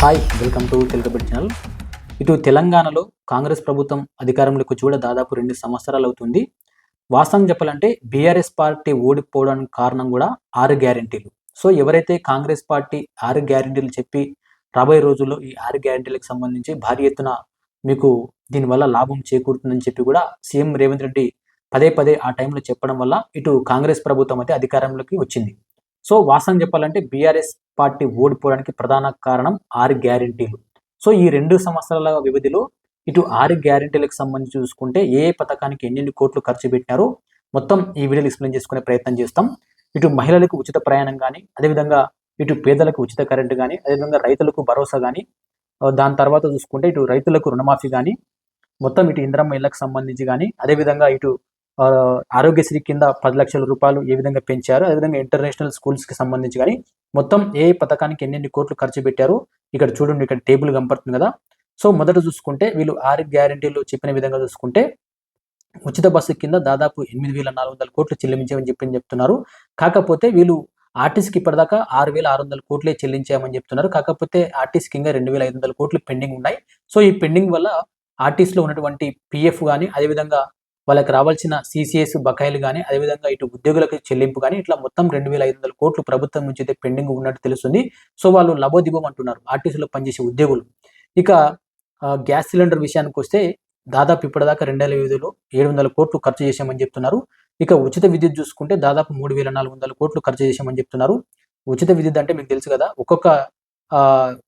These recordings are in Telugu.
Hi, welcome to Telugubadi channel. ఇటు తెలంగాణలో కాంగ్రెస్ ప్రభుత్వం అధికారంలోకి వచ్చి కూడా దాదాపు 2 సంవత్సరాలు అవుతుంది. వాస్తవం చెప్పాలంటే బీఆర్ఎస్ పార్టీ ఓడిపోవడానికి కారణం కూడా 6 గ్యారంటీలు. సో ఎవరైతే కాంగ్రెస్ పార్టీ 6 గ్యారంటీలు చెప్పి రాబోయే రోజుల్లో ఈ 6 గ్యారంటీలకు సంబంధించి భారీ ఎత్తున మీకు దీనివల్ల లాభం చేకూరుతుందని చెప్పి కూడా సీఎం రేవంత్ రెడ్డి పదే పదే ఆ టైంలో చెప్పడం వల్ల ఇటు కాంగ్రెస్ ప్రభుత్వం అయితే అధికారంలోకి వచ్చింది. సో వాస్తవం చెప్పాలంటే బీఆర్ఎస్ పార్టీ ఓడిపోవడానికి ప్రధాన కారణం 6 గ్యారంటీలు. సో ఈ 2 సంవత్సరాల వ్యవధిలో ఇటు 6 గ్యారంటీలకు సంబంధించి చూసుకుంటే ఏ పథకానికి ఎన్నెన్ని కోట్లు ఖర్చు పెట్టినారో మొత్తం ఈ వీడియోలో ఎక్స్ప్లెయిన్ చేసుకునే ప్రయత్నం చేస్తాం. ఇటు మహిళలకు ఉచిత ప్రయాణం కానీ, అదేవిధంగా ఇటు పేదలకు ఉచిత కరెంటు కానీ, అదేవిధంగా రైతులకు భరోసా కానీ, దాని తర్వాత చూసుకుంటే ఇటు రైతులకు రుణమాఫీ కానీ, మొత్తం ఇటు ఇందిరమ్మ ఇళ్లకు సంబంధించి కానీ, అదేవిధంగా ఇటు ఆరోగ్యశ్రీ కింద 10 లక్షల రూపాయలు ఏ విధంగా పెంచారు, అదేవిధంగా ఇంటర్నేషనల్ స్కూల్స్కి సంబంధించి కానీ మొత్తం ఏ పథకానికి ఎన్నెన్ని కోట్లు ఖర్చు పెట్టారు ఇక్కడ చూడండి. ఇక్కడ టేబుల్ కనపడుతుంది కదా. సో మొదట చూసుకుంటే వీళ్ళు 6 గ్యారంటీలు చెప్పిన విధంగా చూసుకుంటే ఉచిత బస్సు కింద దాదాపు 8,400 కోట్లు చెల్లించామని చెప్తున్నారు. కాకపోతే వీళ్ళు ఆర్టీసీకి ఇప్పటిదాకా 6,600 కోట్లే చెల్లించామని చెప్తున్నారు. కాకపోతే ఆర్టీసీకి ఇంకా 2,500 కోట్లు పెండింగ్ ఉన్నాయి. సో ఈ పెండింగ్ వల్ల ఆర్టీసీలో ఉన్నటువంటి పిఎఫ్ కానీ, అదేవిధంగా వాళ్ళకి రావాల్సిన సిసిఎస్ బకాయిలు కానీ, అదేవిధంగా ఇటు ఉద్యోగులకు చెల్లింపు కానీ, ఇట్లా మొత్తం 2,500 కోట్లు ప్రభుత్వం నుంచి అయితే పెండింగ్ ఉన్నట్టు తెలుస్తుంది. సో వాళ్ళు లబోదిబం అంటున్నారు ఆర్టీసీలో పనిచేసే ఉద్యోగులు. ఇక గ్యాస్ సిలిండర్ విషయానికి వస్తే దాదాపు ఇప్పటిదాకా 2005లో 700 కోట్లు ఖర్చు చేశామని చెప్తున్నారు. ఇక ఉచిత విద్యుత్ చూసుకుంటే దాదాపు 3,400 కోట్లు ఖర్చు చేశామని చెప్తున్నారు. ఉచిత విద్యుత్ అంటే మీకు తెలుసు కదా, ఒక్కొక్క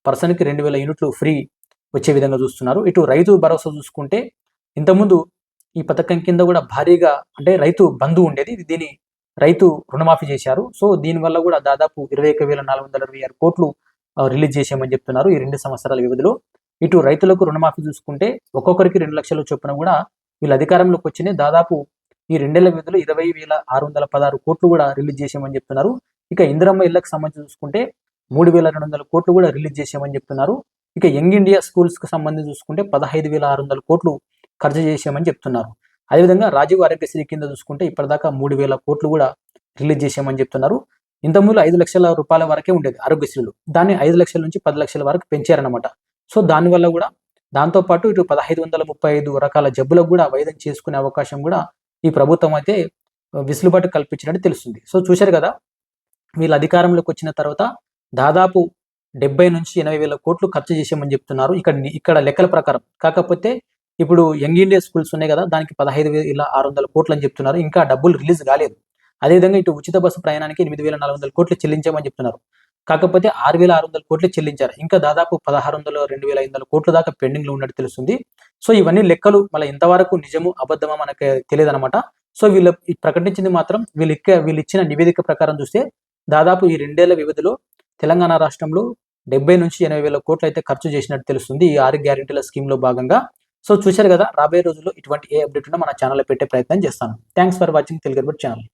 పర్సన్కి 2,000 యూనిట్లు ఫ్రీ వచ్చే విధంగా చూస్తున్నారు. ఇటు రైతు భరోసా చూసుకుంటే ఇంతకుముందు ఈ పథకం కింద కూడా భారీగా అంటే రైతు బంధు ఉండేది, దీని రైతు రుణమాఫీ చేశారు. సో దీనివల్ల కూడా దాదాపు 21,426 కోట్లు రిలీజ్ చేశామని చెప్తున్నారు ఈ 2 సంవత్సరాల వ్యవధిలో. ఇటు రైతులకు రుణమాఫీ చూసుకుంటే ఒక్కొక్కరికి 2 లక్షల చొప్పున కూడా వీళ్ళు అధికారంలోకి వచ్చినాయి. దాదాపు ఈ 2 ఏళ్ల వ్యవధిలో 20,616 కోట్లు కూడా రిలీజ్ చేశామని చెప్తున్నారు. ఇక ఇందిరమ్మ ఇళ్లకు సంబంధించి చూసుకుంటే 3,200 కోట్లు కూడా రిలీజ్ చేశామని చెప్తున్నారు. ఇక యంగ్ ఇండియా స్కూల్స్కి సంబంధించి చూసుకుంటే 15,600 కోట్లు ఖర్చు చేశామని చెప్తున్నారు. అదేవిధంగా రాజీవ్ ఆరోగ్యశ్రీ కింద చూసుకుంటే ఇప్పటిదాకా 3,000 కోట్లు కూడా రిలీజ్ చేశామని చెప్తున్నారు. ఇంతకుముందు 5 లక్షల రూపాయల వరకే ఉండేది ఆరోగ్యశ్రీలో, దాన్ని 5 లక్షల నుంచి 10 లక్షల వరకు పెంచారనమాట. సో దానివల్ల కూడా దాంతోపాటు ఇటు 1,535 రకాల జబ్బులకు కూడా వైద్యం చేసుకునే అవకాశం కూడా ఈ ప్రభుత్వం అయితే వెసులుబాటు కల్పించినట్టు తెలుస్తుంది. సో చూశారు కదా, వీళ్ళు అధికారంలోకి వచ్చిన తర్వాత దాదాపు 70 నుంచి 80 వేల కోట్లు ఖర్చు చేశామని చెప్తున్నారు ఇక్కడ లెక్కల ప్రకారం. కాకపోతే ఇప్పుడు యంగ్ ఇండియా స్కూల్స్ ఉన్నాయి కదా, దానికి 15,600 కోట్లు అని చెప్తున్నారు. ఇంకా డబ్బులు రిలీజ్ కాలేదు. అదేవిధంగా ఇటు ఉచిత బస్సు ప్రయాణానికి 8,400 కోట్లు చెల్లించామని చెప్తున్నారు. కాకపోతే 6,600 కోట్లు చెల్లించారు. ఇంకా దాదాపు 1,600, 2,500 కోట్ల దాకా పెండింగ్ లో ఉన్నట్టు తెలుస్తుంది. సో ఇవన్నీ లెక్కలు మళ్ళీ ఎంతవరకు నిజము అబద్ధమా మనకు తెలియదు అనమాట. సో వీళ్ళు ప్రకటించింది మాత్రం వీళ్ళు ఇచ్చిన నివేదిక ప్రకారం చూస్తే దాదాపు ఈ 2 ఏళ్ల వ్యవధిలో తెలంగాణ రాష్ట్రంలో 70 నుంచి 80 వేల కోట్లు అయితే ఖర్చు చేసినట్టు తెలుస్తుంది ఈ 6 గ్యారెంటీల స్కీమ్ లో భాగంగా. సో చూశారు కదా, రాబోయే రోజుల్లో ఇటువంటి ఏ అప్డేట్ ఉన్నా మన ఛానల్లో పెట్టే ప్రయత్నం చేస్తాను. Thanks for watching Telugu channel.